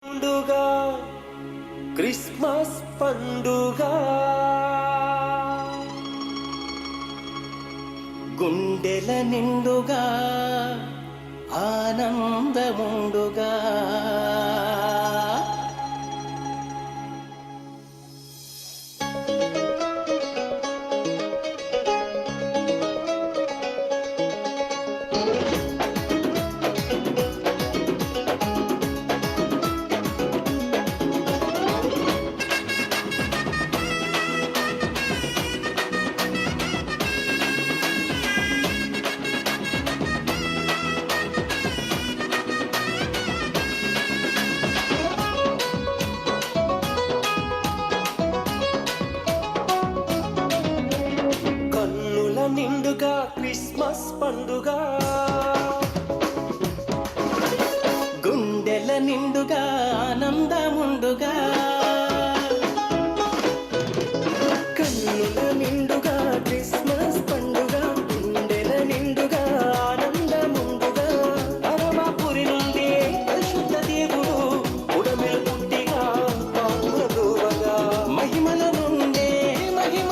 పండుగ క్రిస్మస్ పండుగ గుండెల నిండుగా ఆనందముండుగా నిండుగా క్రిస్మస్ పండుగ గుండెల నిండుగా ఆనందముండుగా కన్నుల నిండుగా క్రిస్మస్ పండుగ గుండెల నిండుగా ఆనందముండుగా పరమపురి నుండి పరిశుద్ధ దేవుడు ఉడమెలు పుట్టిగా పాపురగా మహిమల నుండే మహిమ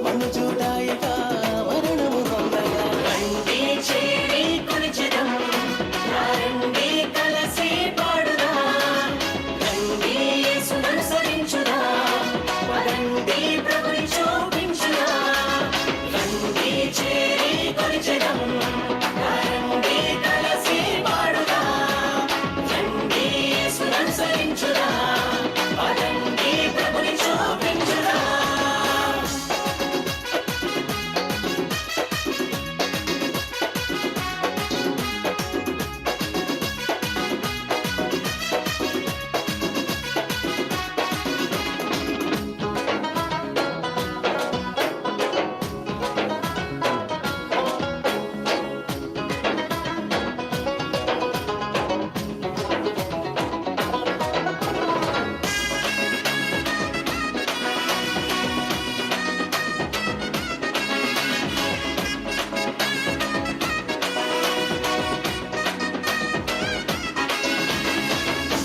మనుజుడాయగా మరణము పొందగా రండి చేరి కొలిచెదం రండి కలసి పాడుదా రండి యేసును అనుసరించుదా పదండి ప్రభుని చూపించుదా రండి చేరి కొలిచెదం రండి కలసి పాడుదా రండి యేసును అనుసరించుదా పదండి ప్రభుని చూపించుదా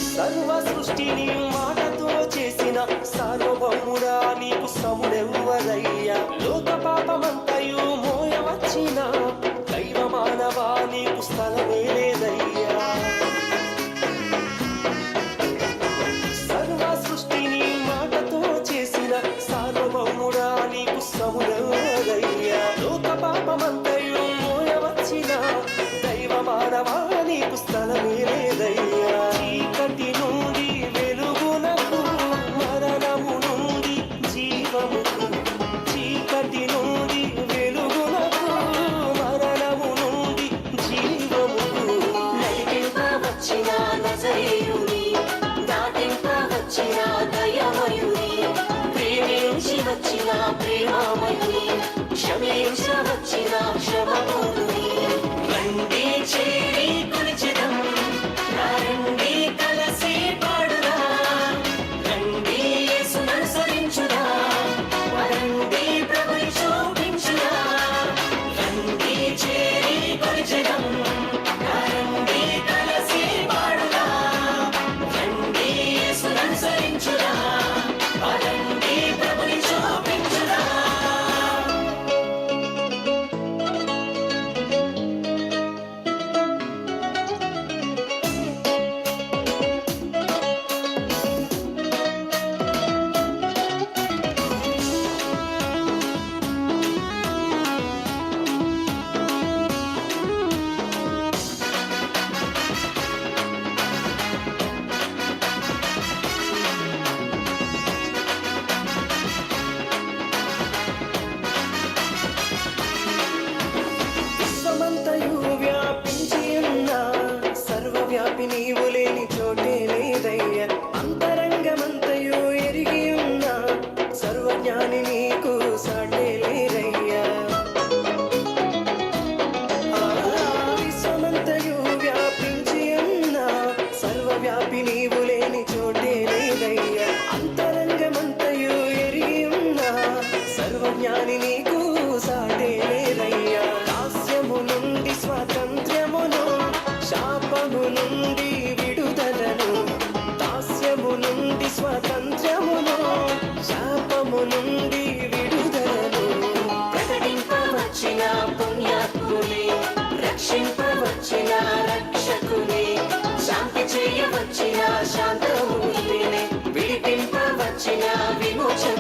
సర్వ సృష్టిని మాటతో చేసిన సార్వభౌముడా నీకు సముడెవ్వరయ్యా లోక పాపమంతయు మోయవచ్చిన దైవ మానవా నీకు స్థలమే లేదయ్యా సర్వ సృష్టిని మాటతో చేసిన సార్వభౌముడా నీకు సముడెవ్వరయ్యా లోక పాపమంతయు మోయవచ్చిన దైవ మానవా నీకు స్థలమే లేదయ్యా చీకటి నుండి వెలుగునకు మరణము నుండి జీవముకు చీకటి నుండి వెలుగునకు మరణము నుండి జీవముకు నడిపింప వచ్చిన నజరేయుని దాటింప వచ్చిన దయమయుని ప్రేమించి వచ్చిన ప్రేమమయుని క్షమించ వచ్చిన క్షమమూరుని రండి చేరి కొలిచెదం రండి కలసి పాడుదా రండి యేసును అనుసరించుదా పదండి ప్రభుని చూపించుదా రండి చేరి కొలిచెదం రండి కలసి పాడుదా రండి యేసును అనుసరించుదా పదండి ప్రభుని చూపించుదా విశ్వమంతయు వ్యాపించి ఉన్న సర్వవ్యాపి నీవు లేని చోటే లేదయ్యా అంతరంగమంతయు ఎరిగి ఉన్న సర్వజ్ఞాని నీకు సాటే లేదయ్యా విశ్వమంతయు వ్యాపించి ఉన్న సర్వవ్యాపి నీవు లేని చోటే లేదయ్యా అంతరంగమంతయు ఎరిగి ఉన్న సర్వజ్ఞాని నీకు సాటే లేదయ్యా దాస్యము నుండి స్వాతంత్ర్యమును శాపము నుండి విడుదలను రక్షకుని శాంతి చేయవచ్చిన శాంతమూర్తిని విడిపింపవచ్చిన విమోచన